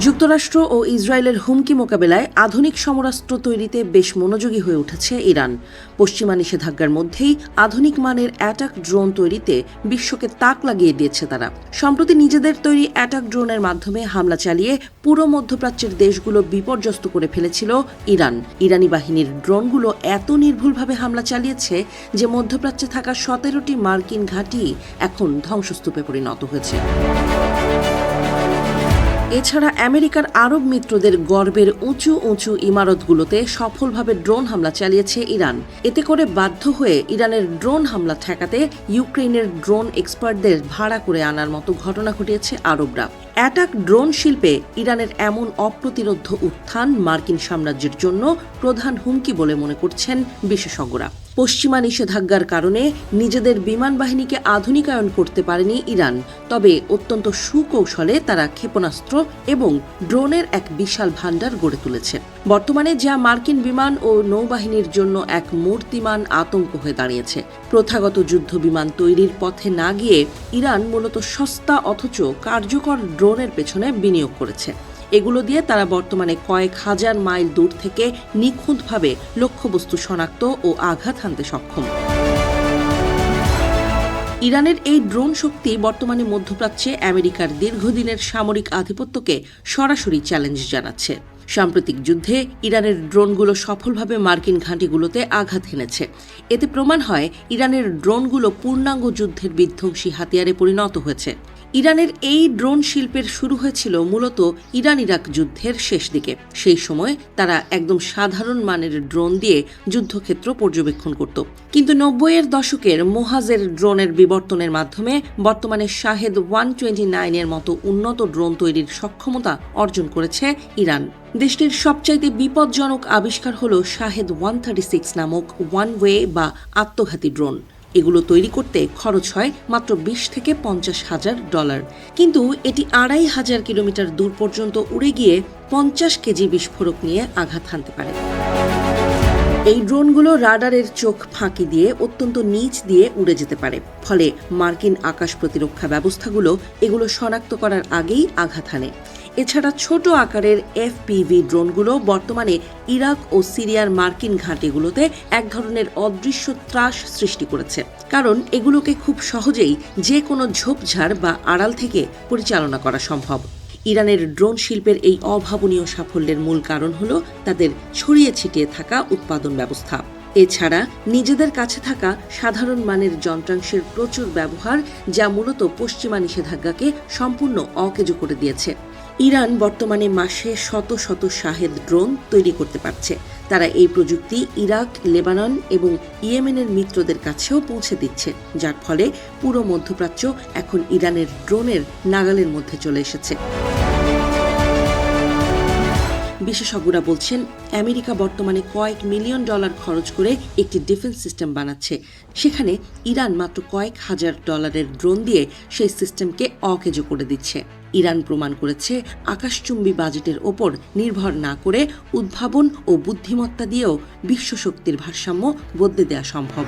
যুক্তরাষ্ট্র ও ইসরায়েলের হুমকি মোকাবেলায় আধুনিক সমরাস্ত্র তৈরিতে বেশ মনোযোগী হয়ে উঠেছে ইরান। পশ্চিমা নিষেধাজ্ঞার মধ্যেই আধুনিক মানের অ্যাটাক ড্রোন তৈরিতে বিশ্বকে তাক লাগিয়ে দিয়েছে তারা। সম্প্রতি নিজেদের তৈরি অ্যাটাক ড্রোনের মাধ্যমে হামলা চালিয়ে পুরো মধ্যপ্রাচ্যের দেশগুলো বিপর্যস্ত করে ফেলেছিল ইরান। ইরানি বাহিনীর ড্রোনগুলো এত নির্ভুলভাবে হামলা চালিয়েছে যে মধ্যপ্রাচ্যে থাকা 17টি মার্কিন ঘাঁটি এখন ধ্বংসস্তূপে পরিণত হয়েছে। এছাড়া আমেরিকার আরব মিত্রদের গর্বের উঁচু উঁচু ইমারতগুলোতে সফলভাবে ড্রোন হামলা চালিয়েছে ইরান। এতে করে বাধ্য হয়ে ইরানের ড্রোন হামলা ঠেকাতে ইউক্রেনের ড্রোন এক্সপার্টদের ভাড়া করে আনার মতো ঘটনা ঘটিয়েছে আরবরা। অ্যাটাক ড্রোন শিল্পে ইরানের এমন অপ্রতিরোধ্য উত্থান মার্কিন সাম্রাজ্যের জন্য প্রধান হুমকি বলে মনে করছেন বিশেষজ্ঞরা। পশ্চিমা নিষেধাজ্ঞার কারণে নিজেদের বিমান বাহিনীকে আধুনিকায়ন করতে পারেনি ইরান, তবে অত্যন্ত সুকৌশলে তারা ক্ষেপণাস্ত্র এবং ড্রোনের এক বিশাল ভাণ্ডার গড়ে তুলেছে। বর্তমানে যা মার্কিন বিমান ও নৌবাহিনীর জন্য এক মূর্তিমান আতঙ্ক হয়ে দাঁড়িয়েছে। প্রথাগত যুদ্ধ বিমান তৈরির পথে না গিয়ে ইরান মূলত সস্তা অথচ কার্যকর ড্রোনের পেছনে বিনিয়োগ করেছে। এগুলো দিয়ে তারা বর্তমানে কয়েক হাজার মাইল দূর থেকে নিখুঁতভাবে লক্ষ্যবস্তু শনাক্ত ও আঘাত হানতে সক্ষম। ইরানের এই ড্রোন শক্তি বর্তমানে মধ্যপ্রাচ্যে আমেরিকার দীর্ঘদিনের সামরিক আধিপত্যকে সরাসরি চ্যালেঞ্জ জানাচ্ছে। সাম্প্রতিক যুদ্ধে ইরানের ড্রোনগুলো সফলভাবে মার্কিন ঘাঁটিগুলোতে আঘাত হেনেছে। এতে প্রমাণ হয় ইরানের ড্রোনগুলো পূর্ণাঙ্গ যুদ্ধের বিধ্বংসী হাতিয়ারে পরিণত হয়েছে। ইরানের এই ড্রোন শিল্পের শুরু হয়েছিল মূলত ইরান ইরাক যুদ্ধের শেষ দিকে। সেই সময় তারা একদম সাধারণ মানের ড্রোন দিয়ে যুদ্ধক্ষেত্র পর্যবেক্ষণ করত। কিন্তু 90-এর দশকের মোহাজের ড্রোনের বিবর্তনের মাধ্যমে বর্তমানে শাহেদ 129-এর মতো উন্নত ড্রোন তৈরির সক্ষমতা অর্জন করেছে ইরান। দেশটির সবচাইতে বিপজ্জনক আবিষ্কার হল শাহেদ 136 নামক ওয়ান ওয়ে বা আত্মঘাতী ড্রোন। এগুলো তৈরি করতে খরচ হয় মাত্র $20 থেকে $50,000, কিন্তু এটি 2500 কিলোমিটার দূর পর্যন্ত উড়ে গিয়ে 50 কেজি বিস্ফোরক নিয়ে আঘাত হানতে পারে। এই ড্রোনগুলো রাডারের চোখ ফাঁকি দিয়ে অত্যন্ত নিচ দিয়ে উড়ে যেতে পারে, ফলে মার্কিন আকাশ প্রতিরক্ষা ব্যবস্থাগুলো এগুলো শনাক্ত করার আগেই আঘাত হানে। এছাড়া ছোট আকারের FPV ড্রোনগুলো বর্তমানে ইরাক ও সিরিয়ার মার্কিন ঘাঁটিগুলোতে এক ধরনের অদৃশ্য ত্রাস সৃষ্টি করেছে, কারণ এগুলোকে খুব সহজেই যে কোনো ঝোপঝাড় বা আড়াল থেকে পরিচালনা করা সম্ভব। ইরানের ড্রোন শিল্পের এই অভাবনীয় সাফল্যের মূল কারণ হল তাদের ছড়িয়ে ছিটিয়ে থাকা উৎপাদন ব্যবস্থা। এছাড়া নিজেদের কাছে থাকা সাধারণ মানের যন্ত্রাংশের প্রচুর ব্যবহার, যা মূলত পশ্চিমা নিষেধাজ্ঞাকে সম্পূর্ণ অকেজো করে দিয়েছে। ইরান বর্তমানে মাসে শত শত শাহেদ ড্রোন তৈরি করতে পারছে। তারা এই প্রযুক্তি ইরাক, লেবানন এবং ইয়েমেনের মিত্রদের কাছেও পৌঁছে দিচ্ছে, যার ফলে পুরো মধ্যপ্রাচ্য এখন ইরানের ড্রোনের নাগালের মধ্যে চলে এসেছে। বিশেষজ্ঞরা বলছেন, আমেরিকা বর্তমানে কয়েক মিলিয়ন ডলার খরচ করে একটি ডিফেন্স সিস্টেম বানাচ্ছে। সেখানে ইরান মাত্র কয়েক হাজার ডলারের ড্রোন দিয়ে সেই সিস্টেমকে অকেজো করে দিচ্ছে। ইরান প্রমাণ করেছে আকাশচুম্বী বাজেটের ওপর নির্ভর না করে উদ্ভাবন ও বুদ্ধিমত্তা দিয়েও বিশ্বশক্তির ভারসাম্য বদলে দেওয়া সম্ভব।